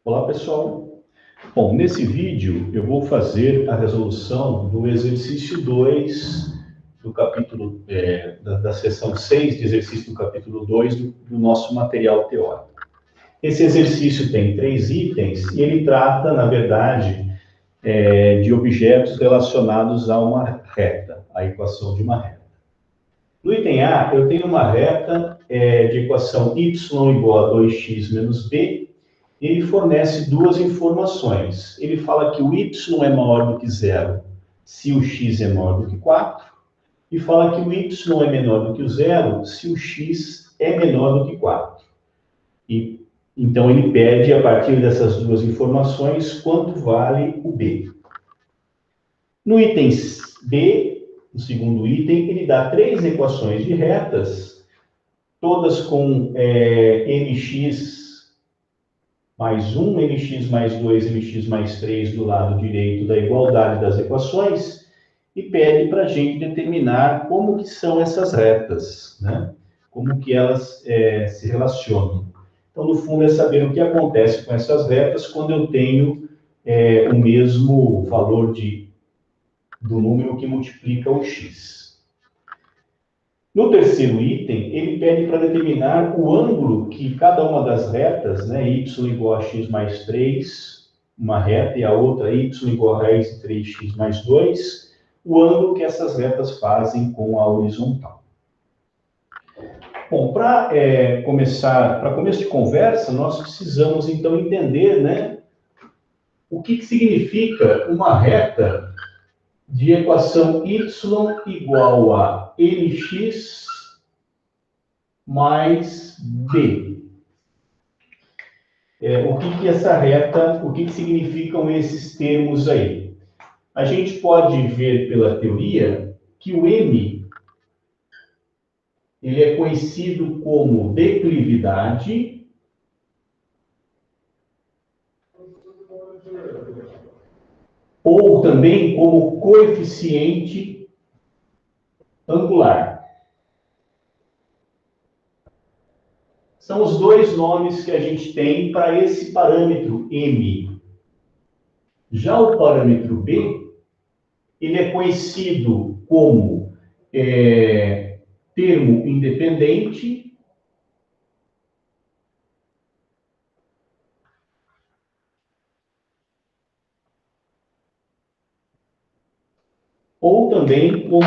Olá, pessoal. Bom, nesse vídeo eu vou fazer a resolução do exercício 2 do capítulo, da seção 6 de exercício do capítulo 2 do nosso material teórico. Esse exercício tem 3 itens e ele trata, na verdade, de objetos relacionados a uma reta, a equação de uma reta. No item A, eu tenho uma reta de equação y igual a 2x menos b. Ele fornece duas informações. Ele fala que o y é maior do que 0 se o x é maior do que 4, e fala que o y é menor do que o 0 se o x é menor do que 4. E, então, ele pede, a partir dessas duas informações, quanto vale o b. No item B, no segundo item, ele dá 3 equações de retas, todas com mx mais 1, mx mais 2, mx mais 3 do lado direito da igualdade das equações, e pede para a gente determinar como que são essas retas, né? Como que elas se relacionam. Então, no fundo, é saber o que acontece com essas retas quando eu tenho o mesmo valor do número que multiplica o x. No terceiro item, ele pede para determinar o ângulo que cada uma das retas, né, y igual a x mais 3, uma reta, e a outra y igual a raiz de 3x mais 2, o ângulo que essas retas fazem com a horizontal. Bom, para começo de conversa, nós precisamos, então, entender, né, o que significa uma reta de equação y igual a mx mais b. O que significam esses termos aí? A gente pode ver pela teoria que o m ele é conhecido como declividade ou também como coeficiente angular. São os dois nomes que a gente tem para esse parâmetro m. Já o parâmetro b, ele é conhecido como termo independente ou também como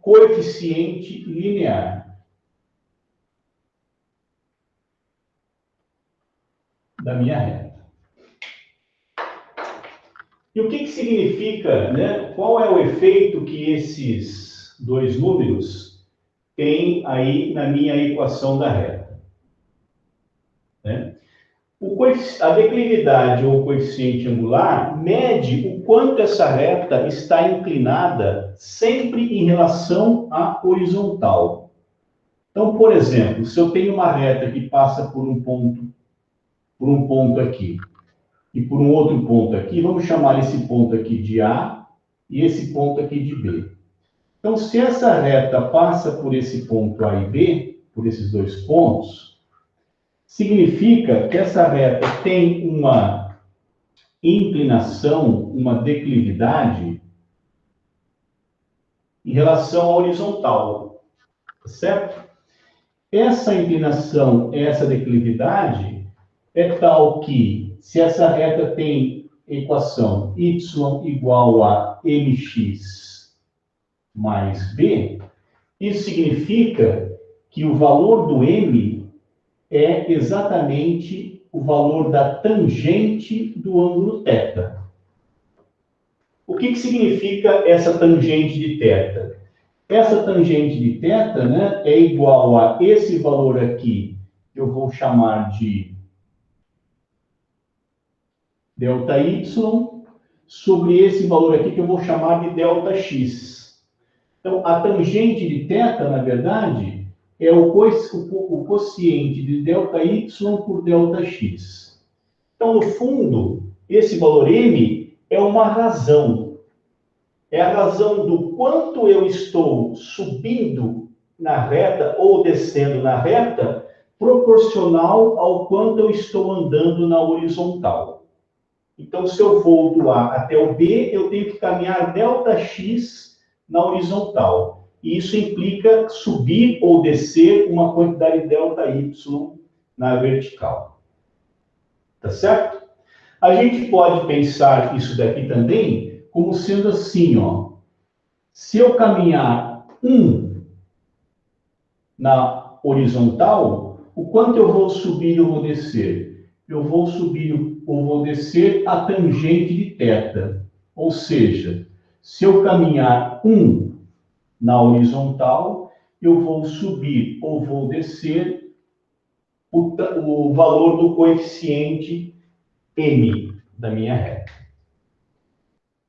coeficiente linear. Da minha reta. E o que significa, né? Qual é o efeito que esses dois números têm aí na minha equação da reta? Né? A declividade ou coeficiente angular mede o quanto essa reta está inclinada sempre em relação à horizontal. Então, por exemplo, se eu tenho uma reta que passa por um ponto aqui e por um outro ponto aqui, vamos chamar esse ponto aqui de A e esse ponto aqui de B. Então, se essa reta passa por esse ponto A e B, por esses dois pontos, significa que essa reta tem uma inclinação, uma declividade em relação à horizontal, certo? Essa inclinação, essa declividade é tal que, se essa reta tem equação y igual a mx mais b, isso significa que o valor do m é exatamente o valor da tangente do ângulo θ. O que significa essa tangente de θ? Essa tangente de θ, né, é igual a esse valor aqui, que eu vou chamar de ΔY, sobre esse valor aqui que eu vou chamar de ΔX. Então, a tangente de θ, na verdade, é o quociente de ΔY por ΔX. Então, no fundo, esse valor m é uma razão. É a razão do quanto eu estou subindo na reta ou descendo na reta proporcional ao quanto eu estou andando na horizontal. Então, se eu vou do A até o B, eu tenho que caminhar ΔX na horizontal. E isso implica subir ou descer uma quantidade ΔY na vertical. Tá certo? A gente pode pensar isso daqui também como sendo assim, ó. Se eu caminhar 1 na horizontal, o quanto eu vou subir ou vou descer? Eu vou subir ou vou descer a tangente de θ. Ou seja, se eu caminhar 1 na horizontal, eu vou subir ou vou descer o valor do coeficiente m da minha reta.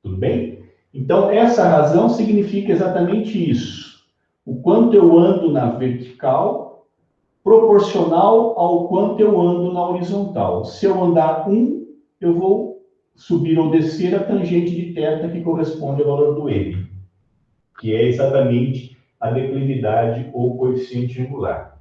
Tudo bem? Então, essa razão significa exatamente isso. O quanto eu ando na vertical, proporcional ao quanto eu ando na horizontal. Se eu andar 1, eu vou subir ou descer a tangente de θ, que corresponde ao valor do m, que é exatamente a declividade ou coeficiente angular.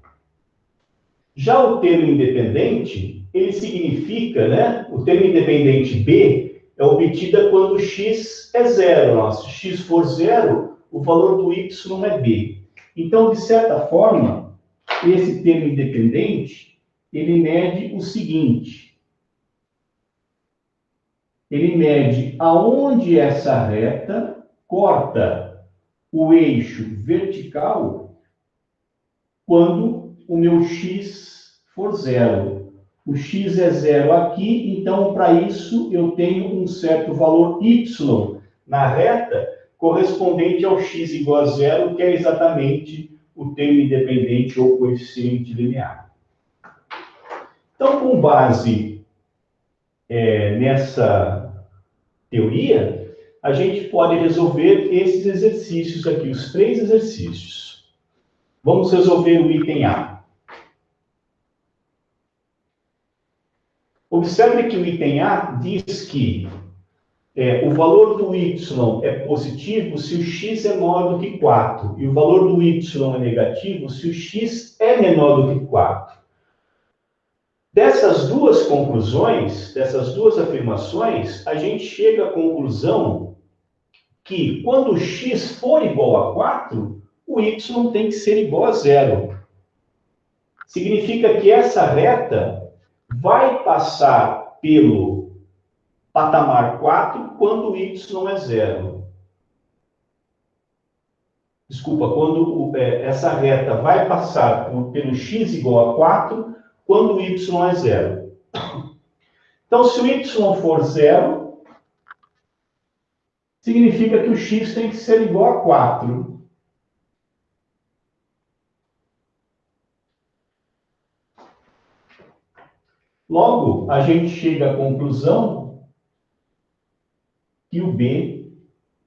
Já o termo independente, ele significa, né? O termo independente B é obtida quando x é zero. Se x for zero, o valor do y é b. Então, de certa forma, esse termo independente, ele mede o seguinte. Ele mede aonde essa reta corta o eixo vertical quando o meu x for zero. O x é zero aqui, então, para isso, eu tenho um certo valor y na reta correspondente ao x igual a zero, que é exatamente o termo independente ou coeficiente linear. Então, com base nessa teoria, a gente pode resolver esses exercícios aqui, os 3 exercícios. Vamos resolver o item A. Observe que o item A diz que o valor do y é positivo se o x é maior do que 4, e o valor do y é negativo se o x é menor do que 4. Dessas duas conclusões, dessas duas afirmações, a gente chega à conclusão que quando o x for igual a 4, o y tem que ser igual a zero. Significa que essa reta vai passar pelo patamar 4 quando o y é zero. Desculpa, quando essa reta vai passar pelo x igual a 4 quando o y é zero. Então, se o y for zero, significa que o x tem que ser igual a 4. Logo, a gente chega à conclusão que o b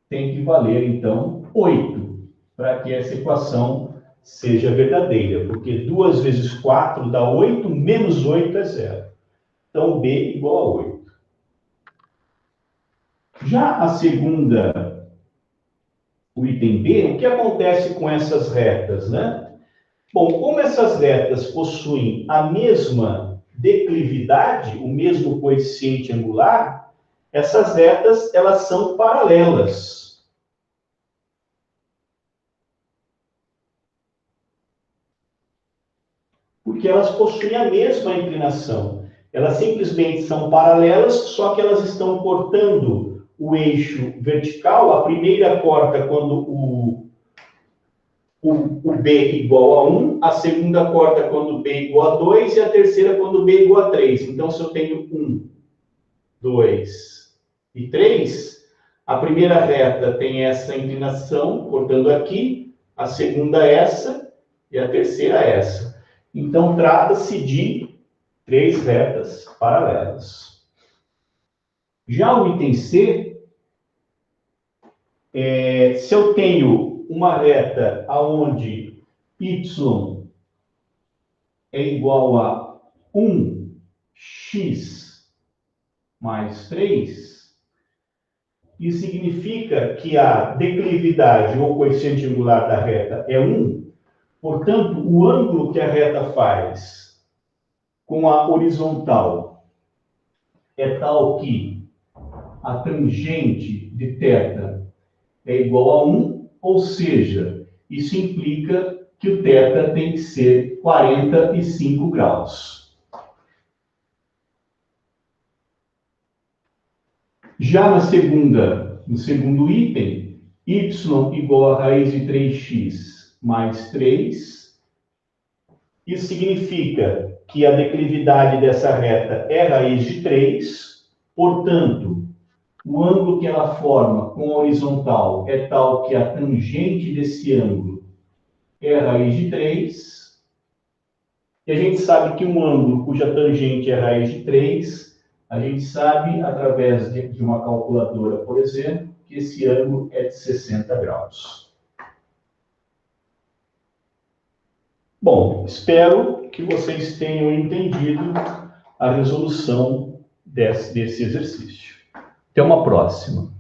tem que valer, então, 8, para que essa equação seja verdadeira, porque 2 vezes 4 dá 8, menos 8 é zero. Então, b igual a 8. Já a segunda, o item B, o que acontece com essas retas, né? Bom, como essas retas possuem a mesma declividade, o mesmo coeficiente angular, essas retas, elas são paralelas. Porque elas possuem a mesma inclinação. Elas simplesmente são paralelas, só que elas estão cortando o eixo vertical. A primeira corta quando o B igual a 1, a segunda corta quando B igual a 2 e a terceira quando B igual a 3. Então, se eu tenho 1, 2 e 3, a primeira reta tem essa inclinação, cortando aqui, a segunda essa e a terceira essa. Então, trata-se de 3 retas paralelas. Já o item C, se eu tenho uma reta onde y é igual a 1x mais 3, isso significa que a declividade ou coeficiente angular da reta é 1, portanto, o ângulo que a reta faz com a horizontal é tal que a tangente de θ é igual a 1, ou seja, isso implica que o θ tem que ser 45 graus. Já no segundo item, y igual a raiz de 3x mais 3, isso significa que a declividade dessa reta é raiz de 3, portanto, o ângulo que ela forma com a horizontal é tal que a tangente desse ângulo é raiz de 3. E a gente sabe que um ângulo cuja tangente é raiz de 3, a gente sabe, através de uma calculadora, por exemplo, que esse ângulo é de 60 graus. Bom, espero que vocês tenham entendido a resolução desse exercício. Até uma próxima.